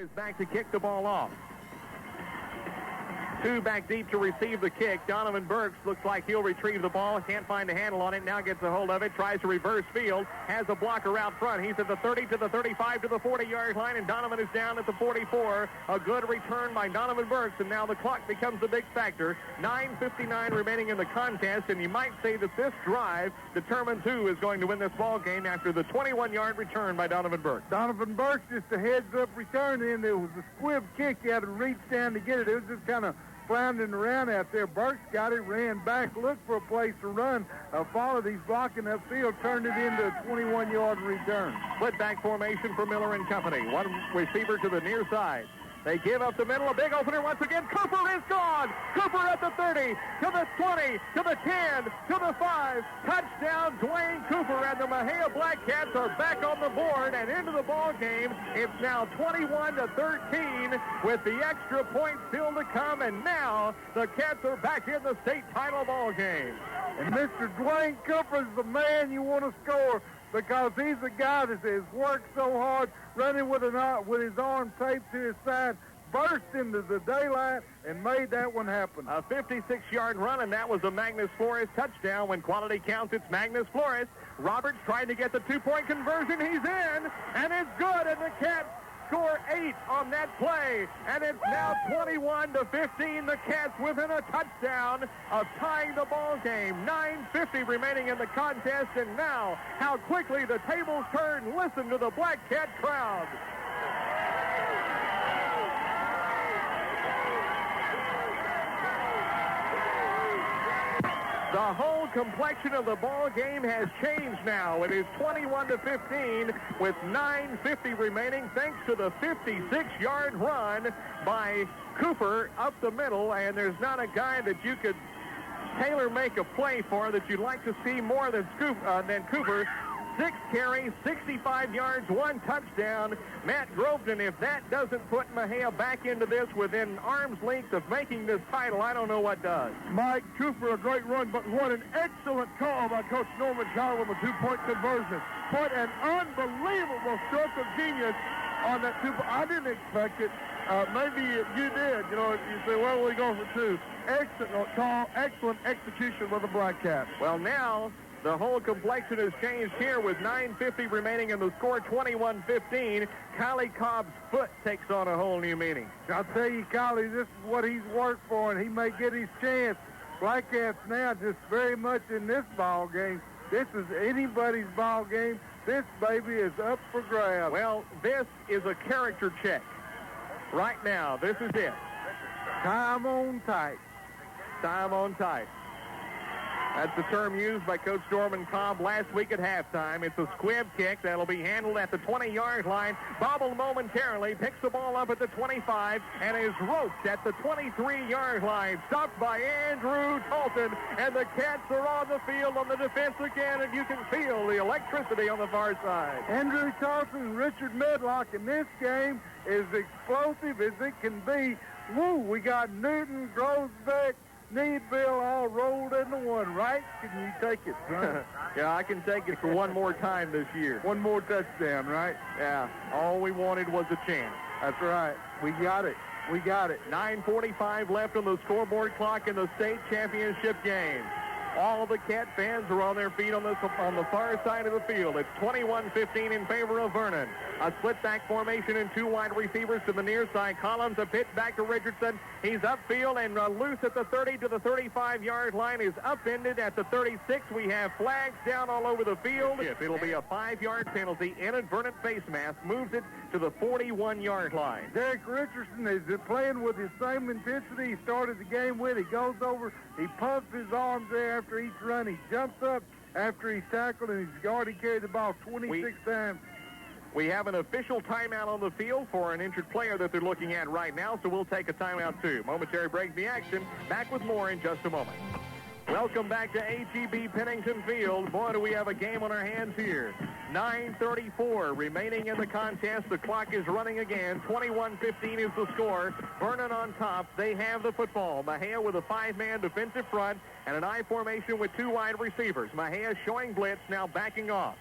Is back to kick the ball off. Two back deep to receive the kick. Donovan Burks looks like he'll retrieve the ball. Can't find a handle on it. Now gets a hold of it. Tries to reverse field. Has a blocker out front. He's at the 30 to the 35 to the 40-yard line, and Donovan is down at the 44. A good return by Donovan Burks, and now the clock becomes a big factor. 9:59 remaining in the contest, and you might say that this drive determines who is going to win this ball game after the 21-yard return by Donovan Burks. Donovan Burks just a heads-up return, and it was a squib kick. He had to reach down to get it. It was just kind of floundering around out there. Burks got it, ran back, looked for a place to run, followed. He's blocking upfield, turned it into a 21-yard return. Split back formation for Miller and company. One receiver to the near side. They give up the middle, a big opener once again. Cooper is gone. Cooper at the 30, to the 20, to the 10, to the 5. Touchdown, Dwayne Cooper, and the Mexia Black Cats are back on the board and into the ball game. It's now 21-13 with the extra point still to come, and now the Cats are back in the state title ball game. And Mr. Dwayne Cooper is the man you want to score, because he's the guy that has worked so hard, running with his arm taped to his side, burst into the daylight, and made that one happen. A 56-yard run, and that was a Magnus Flores touchdown. When quality counts, it's Magnus Flores. Roberts trying to get the two-point conversion. He's in, and it's good, and the Cats score 8 on that play, and it's now 21-15. The Cats within a touchdown of tying the ball game. 9:50 remaining in the contest, and now how quickly the tables turn. Listen to the Black Cat crowd. The whole complexion of the ball game has changed now. It is 21-15 with 9:50 remaining, thanks to the 56-yard run by Cooper up the middle. And there's not a guy that you could tailor-make a play for that you'd like to see more than Cooper. 6 carries, 65 yards, 1 touchdown. Matt Groveton, if that doesn't put Mexia back into this within arm's length of making this title, I don't know what does. Mike Cooper, a great run, but what an excellent call by Coach Norman Cowell with a 2-point conversion. What an unbelievable stroke of genius on that 2-point. I didn't expect it. Maybe you did. You know, you say, well, we go for 2. Excellent call, excellent execution with the Black Cats. Well, now the whole complexion has changed here with 9:50 remaining and the score 21-15. Kylie Cobb's foot takes on a whole new meaning. I'll tell you, Kylie, this is what he's worked for, and he may get his chance. Black Cats now just very much in this ball game. This is anybody's ball game. This baby is up for grabs. Well, this is a character check. Right now, this is it. Time on tight. Time on tight. That's the term used by Coach Norman Cobb last week at halftime. It's a squib kick that'll be handled at the 20-yard line. Bobbled momentarily, picks the ball up at the 25, and is roped at the 23-yard line. Stopped by Andrew Talton, and the Cats are on the field on the defense again, and you can feel the electricity on the far side. Andrew Talton and Richard Medlock in this game is explosive as it can be. Woo, we got Newton, Grosbeck, Needville all rolled into one, right? Can you take it, son? Yeah, I can take it for one more time this year. One more touchdown, right? Yeah, all we wanted was a chance. That's right. We got it. We got it. 9:45 left on the scoreboard clock in the state championship game. All the Cat fans are on their feet on the far side of the field. It's 21-15 in favor of Vernon. A split back formation and 2 wide receivers to the near side. Collins, a pitch back to Richardson. He's upfield and loose at the 30 to the 35-yard line. Is upended at the 36. We have flags down all over the field. It'll be a 5-yard penalty. Inadvertent face mask moves it to the 41-yard line. Derek Richardson is playing with the same intensity he started the game with. He goes over, he pumps his arms there after each run. He jumps up after he's tackled, and he's already carried the ball 26 times. We have an official timeout on the field for an injured player that they're looking at right now, so we'll take a timeout too. Momentary break in the action. Back with more in just a moment. Welcome back to H-E-B Pennington Field. Boy, do we have a game on our hands here. 9:34 remaining in the contest. The clock is running again. 21-15 is the score. Vernon on top. They have the football. Mexia with a 5-man defensive front and an I formation with 2 wide receivers. Mexia showing blitz, now backing off.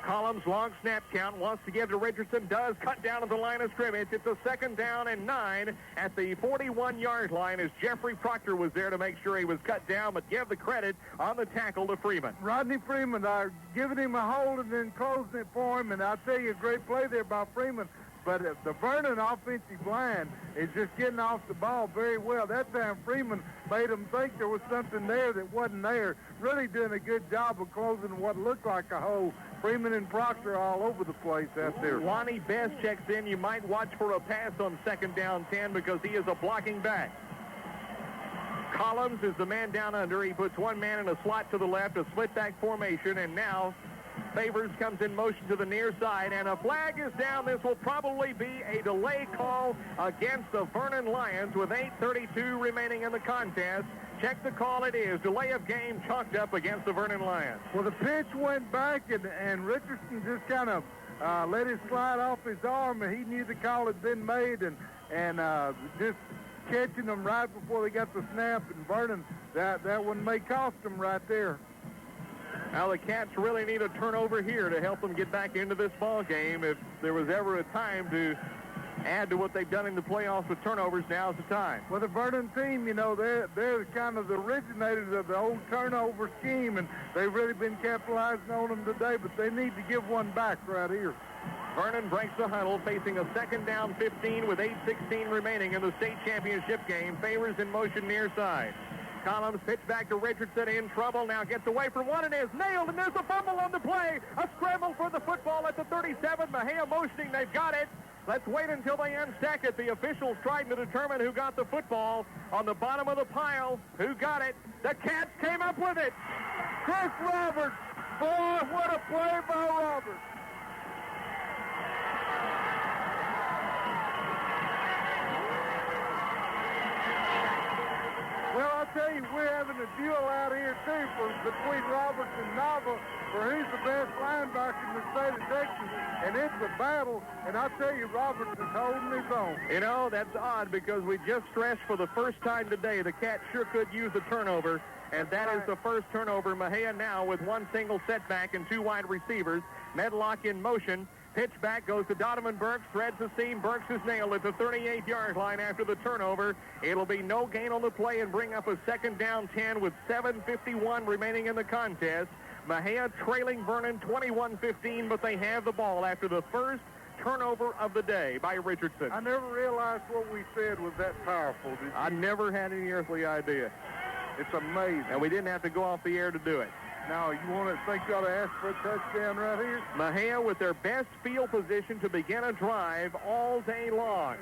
Collins, long snap count, wants to give to Richardson, does cut down at the line of scrimmage. It's a 2nd down and 9 at the 41-yard line as Jeffrey Proctor was there to make sure he was cut down, but give the credit on the tackle to Freeman. Rodney Freeman, giving him a hold and then closing it for him, and I'll tell you, a great play there by Freeman. But the Vernon offensive line is just getting off the ball very well. That time Freeman made them think there was something there that wasn't there. Really doing a good job of closing what looked like a hole. Freeman and Proctor all over the place out there. Lonnie Best checks in. You might watch for a pass on 2nd down 10 because he is a blocking back. Collins is the man down under. He puts one man in a slot to the left, a split back formation, and now Favors comes in motion to the near side, and a flag is down. This will probably be a delay call against the Vernon Lions with 8:32 remaining in the contest. Check the call. It is delay of game chalked up against the Vernon Lions. Well, the pitch went back, and Richardson just kind of let it slide off his arm, and he knew the call had been made, and just catching them right before they got the snap, and Vernon, that one may cost them right there. Now the Cats really need a turnover here to help them get back into this ball game. If there was ever a time to add to what they've done in the playoffs with turnovers, now's the time. Well, the Vernon team, you know, they're kind of the originators of the old turnover scheme, and they've really been capitalizing on them today, but they need to give one back right here. Vernon breaks the huddle, facing a 2nd down 15 with 8:16 remaining in the state championship game. Favors in motion near side. Collins pitch back to Richardson, in trouble, now gets away from one and is nailed, and there's a fumble on the play. A scramble for the football at the 37. Mexia motioning, they've got it. Let's wait until they unstack it. The officials trying to determine who got the football on the bottom of the pile. Who got it? The Cats came up with it. Chris Roberts. Boy, what a play by Roberts. Well, I'll tell you, we're having a duel out here, too, between Roberts and Nava for who's the best linebacker in the state of Texas. And it's a battle, and I'll tell you, Roberts is holding his own. You know, that's odd because we just stressed for the first time today the Cats sure could use a turnover, and that is the first turnover. Mexia now with one single setback and 2 wide receivers. Medlock in motion. Pitch back goes to Donovan Burks, threads the seam. Burks is nailed at the 38-yard line after the turnover. It'll be no gain on the play and bring up a 2nd down 10 with 7:51 remaining in the contest. Mexia trailing Vernon 21-15, but they have the ball after the first turnover of the day by Richardson. I never realized what we said was that powerful, did you? I never had any earthly idea. It's amazing. And we didn't have to go off the air to do it. Now, you want to think you ought to ask for a touchdown right here? Mexia with their best field position to begin a drive all day long.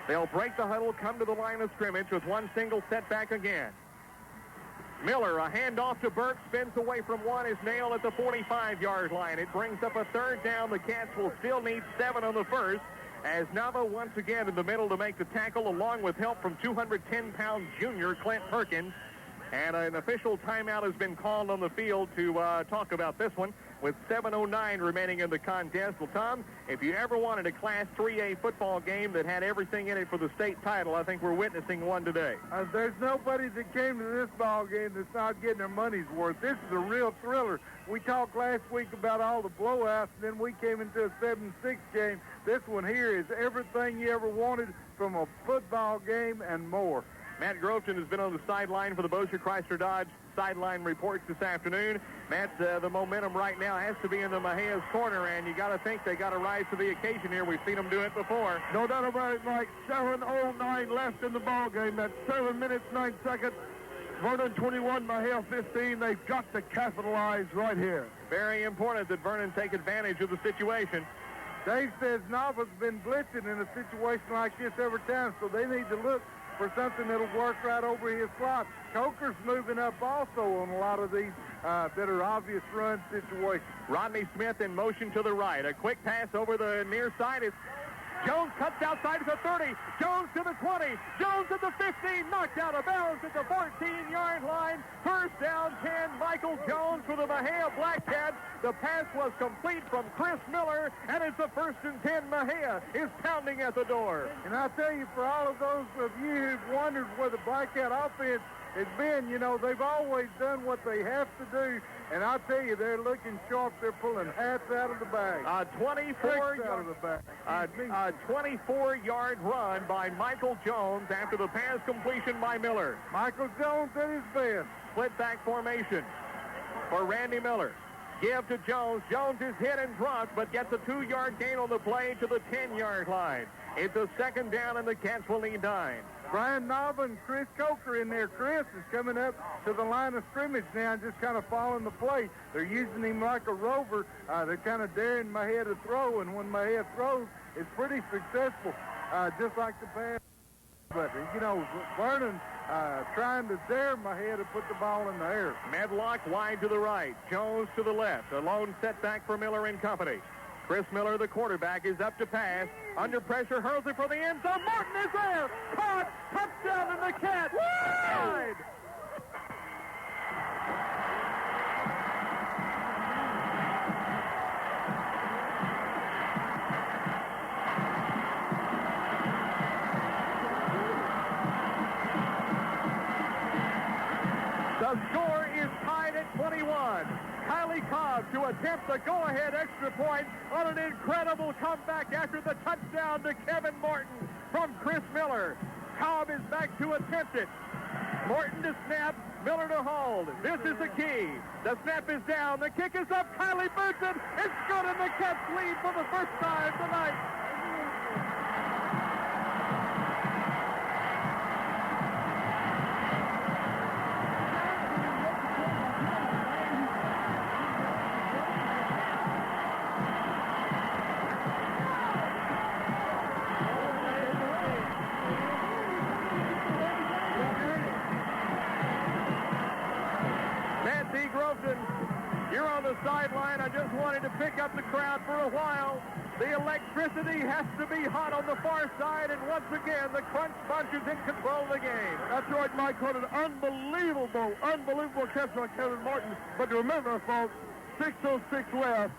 They'll break the huddle, come to the line of scrimmage with one single setback again. Miller, a handoff to Burke, spins away from one, is nailed at the 45-yard line. It brings up a 3rd down. The Cats will still need 7 on the first, as Nava once again in the middle to make the tackle, along with help from 210-pound junior Clint Perkins. And an official timeout has been called on the field to talk about this one with 7:09 remaining in the contest. Well, Tom, if you ever wanted a Class 3A football game that had everything in it for the state title, I think we're witnessing one today. There's nobody that came to this ball game that's not getting their money's worth. This is a real thriller. We talked last week about all the blowouts, and then we came into a 7-6 game. This one here is everything you ever wanted from a football game and more. Matt Groveton has been on the sideline for the Bossier Chrysler Dodge sideline reports this afternoon. Matt, the momentum right now has to be in the Mexia's corner, and you got to think they got to rise to the occasion here. We've seen them do it before. No doubt about it, Mike. 7:09 left in the ball game. That's 7 minutes, 9 seconds. Vernon 21, Mexia 15. They've got to capitalize right here. Very important that Vernon take advantage of the situation. Dave says Nava's been blitzing in a situation like this every time, so they need to look for something that'll work right over his slot. Coker's moving up also on a lot of these that are obvious run situations. Rodney Smith in motion to the right. A quick pass over the near side. It's Jones cuts outside to the 30. Jones to the 20. Jones at the 15. Knocked out of bounds at the 14-yard line. First down 10. Michael Jones for the Mexia Black Cats. The pass was complete from Chris Miller, and it's a 1st and 10. Mexia is pounding at the door. And I'll tell you, for all of those of you who've wondered where the Black Cat offense has been, you know, they've always done what they have to do, and I tell you, they're looking sharp. They're pulling hats out of the bag. A 24-yard run by Michael Jones after the pass completion by Miller. Michael Jones at his best. Split back formation for Randy Miller. Give to Jones. Jones is hit and dropped, but gets a 2-yard gain on the play to the 10-yard line. It's a second down, and the Cats will lead 9. Brian Nava and Chris Coker in there. Chris is coming up to the line of scrimmage now and just kind of following the play. They're using him like a rover. They're kind of daring Mexia to throw, and when Mexia throws, it's pretty successful, just like the pass. But, you know, Vernon trying to dare Mexia to put the ball in the air. Medlock wide to the right. Jones to the left. A lone setback for Miller and company. Chris Miller, the quarterback, is up to pass. Under pressure, hurls it for the end zone. Martin is there. Caught. Touchdown, and the Cats. Wide. The score is tied at 21. Kylie Cobb to attempt the go-ahead extra point on an incredible comeback after the touchdown to Kevin Morton from Chris Miller. Cobb is back to attempt it. Morton to snap, Miller to hold. This is the key. The snap is down. The kick is up. Kylie boots it. It's good, and the Cats lead for the first time tonight. You're on the sideline. I just wanted to pick up the crowd for a while. The electricity has to be hot on the far side, and once again, the Crunch Bunch is in control of the game. That's right, Mike. What an unbelievable catch by Kevin Martin. But remember, folks, 6:06 left.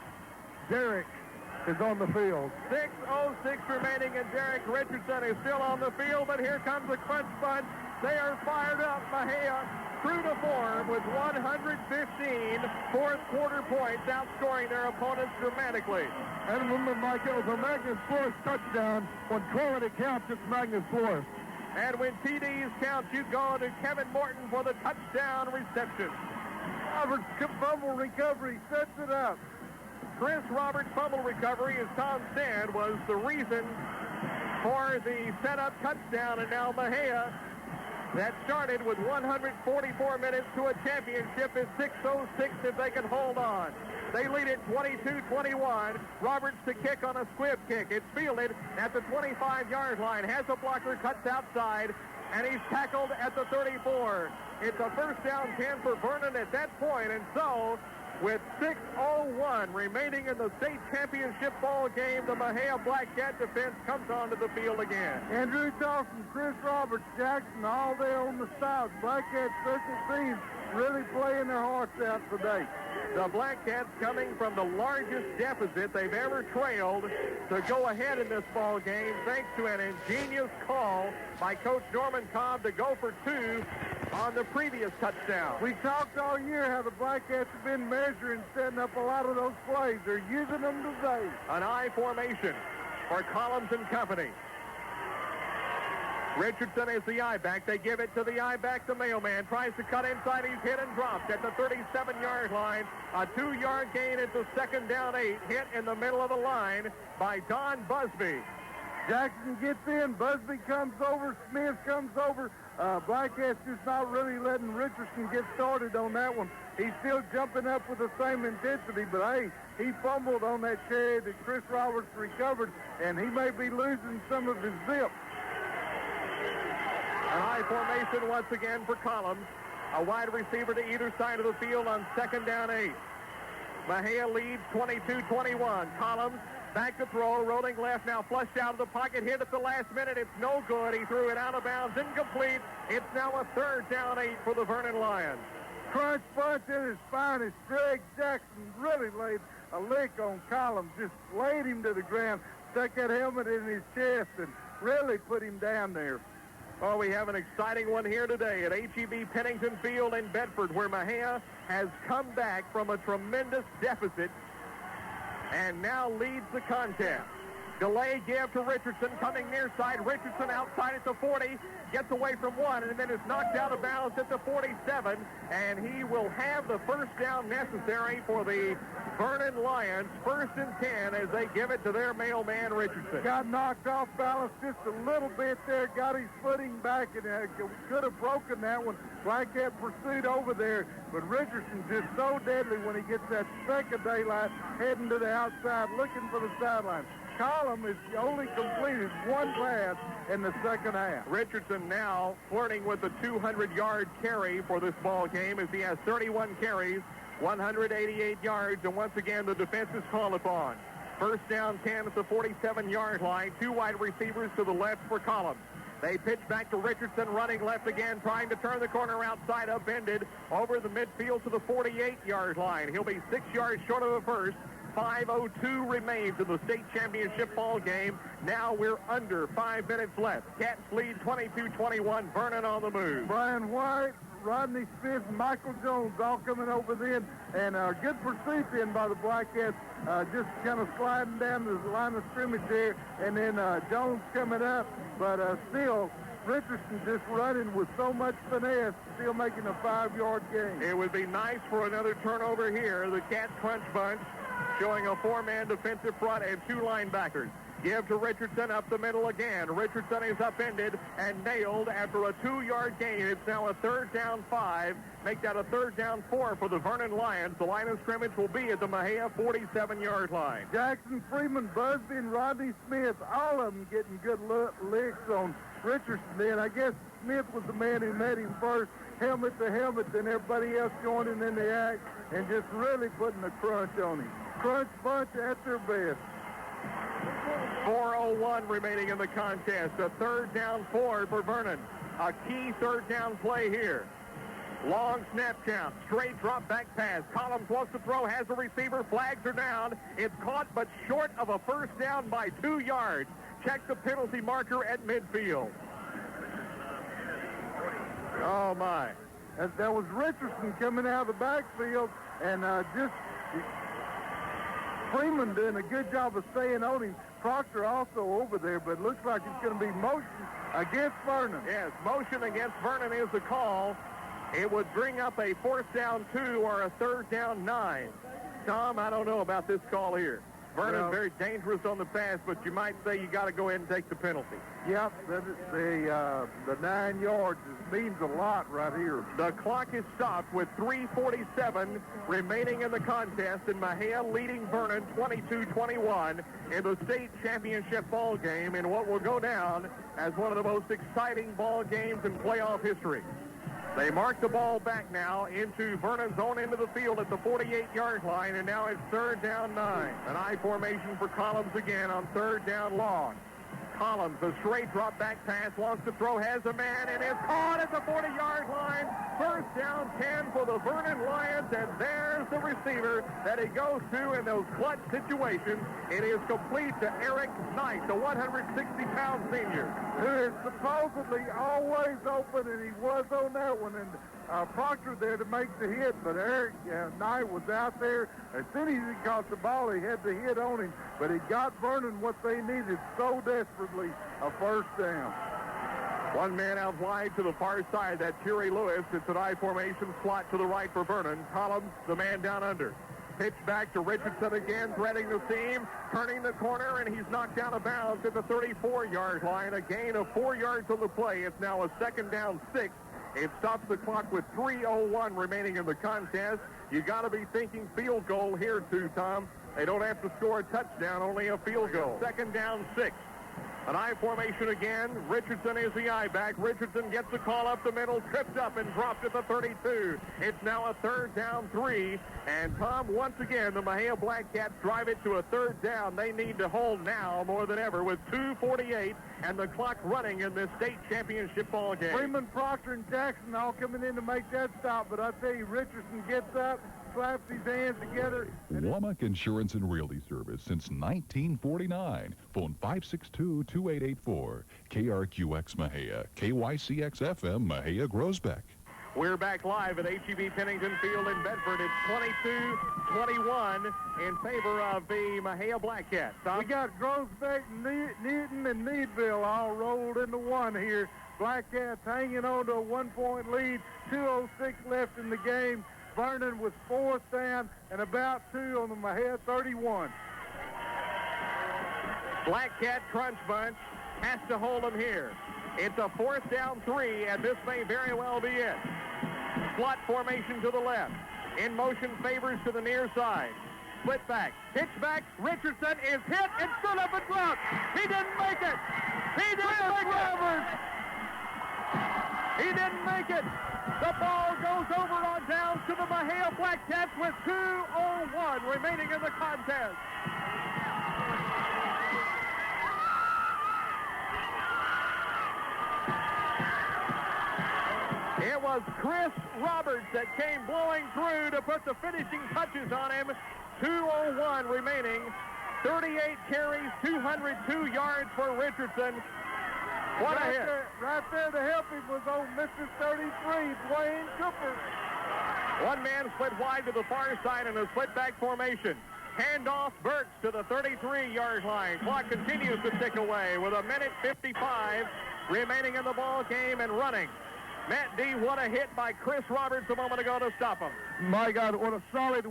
Derek is on the field. 6:06 remaining, and Derek Richardson is still on the field, but here comes the Crunch Bunch. They are fired up. Mexia true to form with 115 fourth quarter points, outscoring their opponents dramatically. And remember, Mike, it was a Magnus Flores touchdown. When quality counts, it's Magnus Flores. And when TDs count, you go to Kevin Morton for the touchdown reception. Roberts' fumble recovery sets it up. Chris Roberts' fumble recovery, as Tom said, was the reason for the setup touchdown, and now Mexia, that started with 144 minutes to a championship, is 6:06 if they can hold on. They lead it 22-21. Roberts to kick on a squib kick. It's fielded at the 25-yard line. Has a blocker, cuts outside, and he's tackled at the 34. It's a first down 10 for Vernon at that point, and so with 6:01 remaining in the state championship ball game, the Mexia Black Cat defense comes onto the field again. Andrew Dawson, Chris Roberts, Jackson, all there on the sides. Black Cat special teams really playing their hearts out today. The Black Cats coming from the largest deficit they've ever trailed to go ahead in this ball game, thanks to an ingenious call by Coach Norman Cobb to go for 2 on the previous touchdown. We talked all year how the Black Cats have been measuring, setting up a lot of those plays. They're using them today. An I formation for Collins and company. Richardson is the I-back. They give it to the I-back. The mailman tries to cut inside. He's hit and dropped at the 37-yard line. A 2-yard gain at the second down 8. Hit in the middle of the line by Don Busby. Jackson gets in. Busby comes over. Smith comes over. Black Cat's just not really letting Richardson get started on that one. He's still jumping up with the same intensity, but hey, he fumbled on that carry that Chris Roberts recovered, and he may be losing some of his zip. An I formation once again for Collins. A wide receiver to either side of the field on second down 8. Mexia leads 22-21. Collins back to throw, rolling left, now flushed out of the pocket, hit at the last minute. It's no good. He threw it out of bounds, incomplete. It's now a third down 8 for the Vernon Lions. Crunch Bunch at his finest. Greg Jackson really laid a lick on Collins, just laid him to the ground, stuck that helmet in his chest, and really put him down there. Oh, we have an exciting one here today at H-E-B Pennington Field in Bedford, where Mexia has come back from a tremendous deficit and now leads the contest. Delay give to Richardson, coming near side. Richardson outside at the 40, gets away from one, and then is knocked out of bounds at the 47, and he will have the first down necessary for the Vernon Lions, 1st and 10, as they give it to their mailman, Richardson. Got knocked off balance just a little bit there, got his footing back, and could have broken that one. Blackhead pursued over there, but Richardson's just so deadly when he gets that second daylight heading to the outside, looking for the sideline. Collum has only completed one pass in the second half. Richardson now flirting with the 200-yard carry for this ball game as he has 31 carries, 188 yards, and once again the defense is called upon. First down 10 at the 47-yard line. 2 wide receivers to the left for Collins. They pitch back to Richardson, running left again, trying to turn the corner outside, upended over the midfield to the 48-yard line. He'll be 6 yards short of the first. 5:02 remains in the state championship ball game. Now we're under 5 minutes left. Cats lead 22-21. Vernon on the move. Brian White, Rodney Smith, Michael Jones all coming over then, and good pursuit then by the Blackheads, just kind of sliding down the line of scrimmage there, and then Jones coming up, but still Richardson just running with so much finesse, still making a 5-yard gain. It would be nice for another turnover here. The Cats crunch bunch showing a 4-man defensive front and 2 linebackers. Give to Richardson up the middle again. Richardson is upended and nailed after a 2-yard gain. It's now a 3rd down 5. Make that a 3rd down 4 for the Vernon Lions. The line of scrimmage will be at the Mexia 47-yard line. Jackson, Freeman, Busby, and Rodney Smith, all of them getting good licks on Richardson then. I guess Smith was the man who met him first, helmet to helmet, then everybody else joining in the act and just really putting a crunch on him. Crunch bunch at their best. 4:01 remaining in the contest. A 3rd down 4 for Vernon. A key 3rd down play here. Long snap count. Straight drop back pass. Collins wants to throw. Has a receiver. Flags are down. It's caught but short of a first down by 2 yards. Check the penalty marker at midfield. Oh, my. That was Richardson coming out of the backfield, and just Freeman doing a good job of staying on him. Proctor also over there, but it looks like it's going to be motion against Vernon. Yes, motion against Vernon is the call. It would bring up a 4th down 2 or a 3rd down 9. Tom, I don't know about this call here. Vernon's very dangerous on the pass, but you might say you got to go ahead and take the penalty. Yep, the 9 yards means a lot right here. The clock is stopped with 3:47 remaining in the contest, and Mexia leading Vernon 22-21 in the state championship ball game in what will go down as one of the most exciting ball games in playoff history. They mark the ball back now into Vernon's own end of the field at the 48-yard line, and now it's 3rd down 9. An I formation for Collins again on 3rd down long. Collins, a straight drop back pass, wants to throw, has a man, and is caught at the 40-yard line. 1st down 10 for the Vernon Lions, and there's the receiver that he goes to in those clutch situations. It is complete to Eric Knight, the 160-pound senior. Who is supposedly always open, and he was on that one, and Proctor there to make the hit, but Eric Knight was out there. As soon as he caught the ball, he had the hit on him, but he got Vernon what they needed so desperately, a 1st down. One man out wide to the far side, that Jerry Lewis. It's an I formation slot to the right for Vernon. Collins, the man down under. Pitch back to Richardson again, threading the seam, turning the corner, and he's knocked out of bounds at the 34-yard line. A gain of 4 yards on the play. It's now a 2nd down 6. It stops the clock with 3:01 remaining in the contest. You got to be thinking field goal here, too, Tom. They don't have to score a touchdown, only a field goal. 2nd down 6. An I formation again. Richardson is the I back. Richardson gets the call up the middle, tripped up and dropped at the 32. It's now a 3rd down 3. And Tom, once again, the Mexia Blackcats drive it to a 3rd down. They need to hold now more than ever with 2:48 and the clock running in this state championship ball game. Freeman, Proctor, and Jackson all coming in to make that stop, but I tell you, Richardson gets up, claps his hands together. Womack Insurance and Realty Service since 1949. Phone 562-2884. KRQX Mexia, KYCX FM Mexia Groesbeck. We're back live at H-E-B Pennington Field in Bedford. It's 22-21 in favor of the Mexia Blackcats. We got Groesbeck, Newton, and Needville all rolled into one here. Blackcats hanging on to a 1-point lead. 2:06 left in the game. Vernon with 4th down and about 2 on the Mexia 31. Blackcat crunch bunch has to hold them here. It's a 4th down 3, and this may very well be it. Slot formation to the left. In motion favors to the near side. Split back. Pitch back. Richardson is hit and stood up and dropped. He didn't make it. He didn't make it. He didn't make it. The ball goes over on down to the Mexia Blackcats with 2:01 remaining in the contest. It was Chris Roberts that came blowing through to put the finishing touches on him. 2:01 remaining. 38 carries, 202 yards for Richardson. What a hit. Right there to help him was old Mr. 33, Dwayne Cooper. One man split wide to the far side in a split back formation. Handoff Burks to the 33-yard line. Clock continues to tick away with 1:55 remaining in the ball game and running. Matt D, what a hit by Chris Roberts a moment ago to stop him. My God, what a solid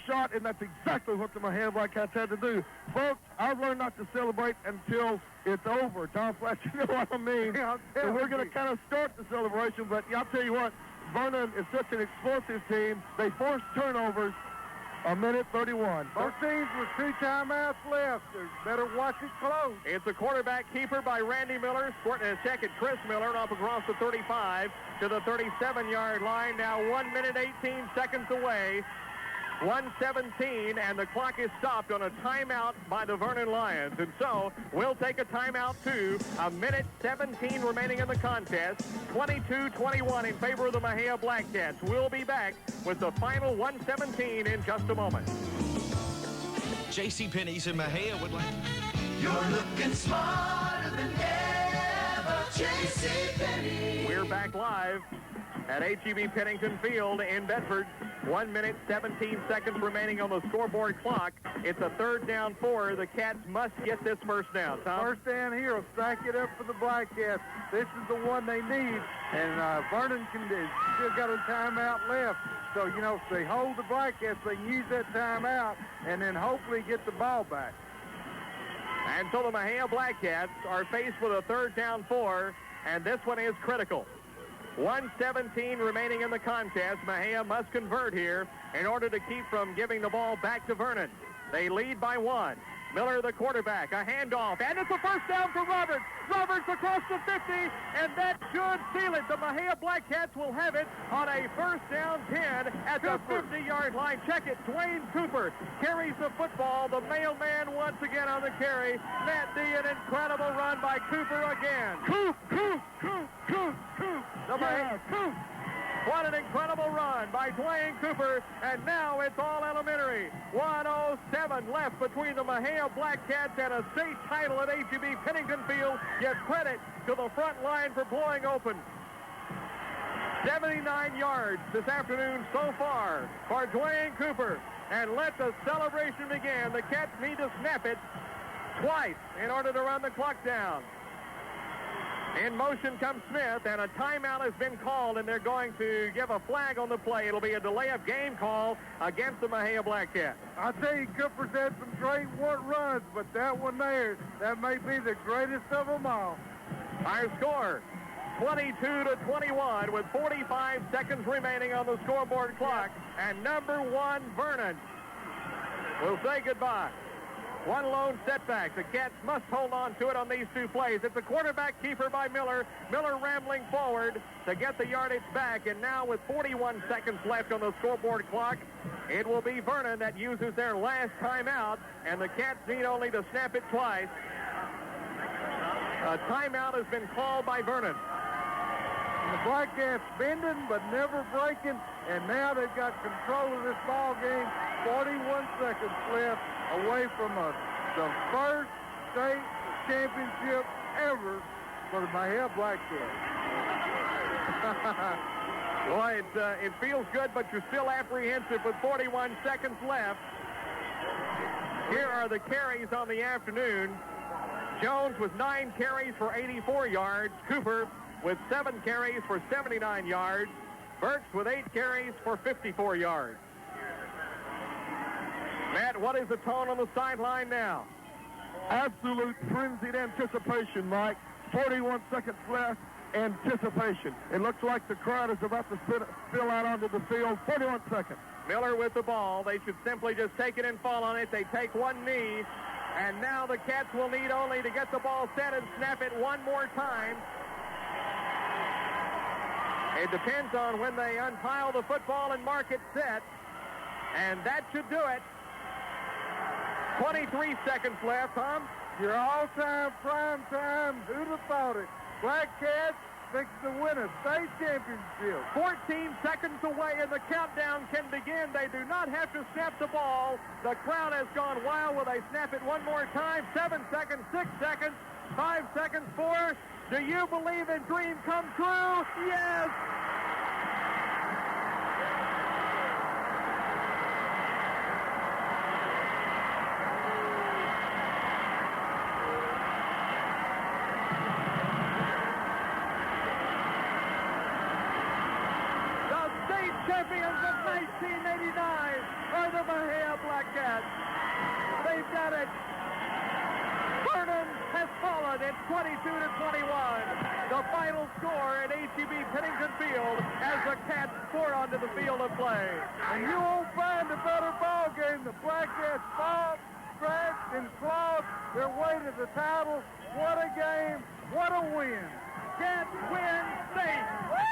shot, and that's exactly what the Mexia Blackcats had to do. Folks, I've learned not to celebrate until it's over. Tom Fletcher, you know what I mean? Yeah, so we're going to kind of start the celebration, but I'll tell you what, Vernon is such an explosive team. They forced turnovers. 1:31. Both teams with 2 timeouts left. They better watch it close. It's a quarterback keeper by Randy Miller. Sporting a check at Chris Miller and up across the 35 to the 37-yard line. Now 1:18 away. 1:17, and the clock is stopped on a timeout by the Vernon Lions. And so we'll take a timeout too. 1:17 remaining in the contest. 22-21 in favor of the Mexia Blackcats. We'll be back with the final 1:17 in just a moment. JCPenney's in Mexia would like... You're looking smarter than ever, JCPenney. We're back live at H-E-B Pennington Field in Bedford. 1:17 remaining on the scoreboard clock. It's a 3rd down 4. The Cats must get this first down. Tom? First down here will stack it up for the Blackcats. This is the one they need, and Vernon still got a timeout left. So, you know, if they hold the Blackcats, they can use that timeout and then hopefully get the ball back. And so the Mexia Blackcats are faced with a 3rd down 4, and this one is critical. 1:17 remaining in the contest. Mexia must convert here in order to keep from giving the ball back to Vernon. They lead by 1. Miller, the quarterback, a handoff, and it's a first down for Roberts. Roberts across the 50, and that should seal it. The Mexia Blackcats will have it on a 1st down 10 at the 50-yard line. Check it. Dwayne Cooper carries the football. The mailman once again on the carry. Matt D, an incredible run by Cooper again. Coop. What an incredible run by Dwayne Cooper, and now it's all elementary. 1:07 left between the Mexia Blackcats and a state title at H-E-B Pennington Field. Give credit to the front line for blowing open. 79 yards this afternoon so far for Dwayne Cooper. And let the celebration begin. The Cats need to snap it twice in order to run the clock down. In motion comes Smith, and a timeout has been called, and they're going to give a flag on the play. It'll be a delay of game call against the Mexia Blackcats. I tell you, Cooper's had some great runs, but that one there, that may be the greatest of them all. Our score, 22-21 with 45 seconds remaining on the scoreboard clock, and number 1, Vernon, will say goodbye. One lone setback. The Cats must hold on to it on these 2 plays. It's a quarterback keeper by Miller. Miller rambling forward to get the yardage back. And now with 41 seconds left on the scoreboard clock, it will be Vernon that uses their last timeout. And the Cats need only to snap it twice. A timeout has been called by Vernon. And the Black Cats bending but never breaking, and now they've got control of this ball game. 41 seconds left away from the first state championship ever for the Mexia Black Cats. Boy, it feels good, but you're still apprehensive with 41 seconds left. Here are the carries on the afternoon. Jones with 9 carries for 84 yards. Cooper with 7 carries for 79 yards. Burks with 8 carries for 54 yards. Matt, what is the tone on the sideline now? Absolute frenzied anticipation, Mike. 41 seconds left. Anticipation. It looks like the crowd is about to spill out onto the field. 41 seconds. Miller with the ball. They should simply just take it and fall on it. They take one knee. And now the Cats will need only to get the ball set and snap it one more time. It depends on when they unpile the football and mark it set. And that should do it. 23 seconds left, Tom. Your all-time prime time. Who'd have thought it? Black Cats fix to win a state championship. 14 seconds away and the countdown can begin. They do not have to snap the ball. The crowd has gone wild. Will they snap it one more time? 7 seconds, 6 seconds, 5 seconds, 4. Do you believe in dream come true? Yes! Champions of 1989 are the Mexia Black Cats. They've done it. Vernon has fallen at 22-21. The final score at H-E-B Pennington Field as the Cats pour onto the field of play. And you won't find a better ball game. The Black Cats fought, scratched, and clawed their way to the title. What a game. What a win. Cats win state. Woo!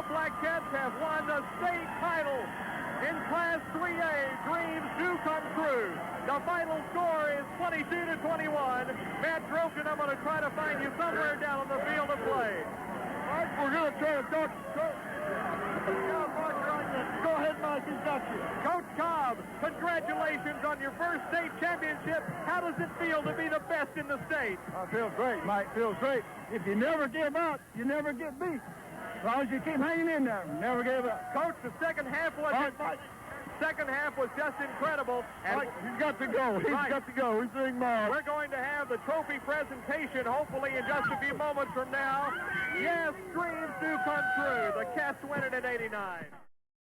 Black Cats have won the state title in Class 3A. Dreams do come true. The final score is 22-21. Matt Droken, I'm going to try to find you somewhere down on the field of play. All right, we're going to try to talk. Go ahead, Mike. He's got you. Coach Cobb, congratulations on your first state championship. How does it feel to be the best in the state? It feels great, Mike. Feels great. If you never give up, you never get beat. As long as you keep hanging in there, never give up. Coach, the second half was just incredible. And he's got to go. He's got to go. He's doing more. We're going to have the trophy presentation, hopefully in just a few moments from now. Yes, dreams do come true. The Cats win it at 89.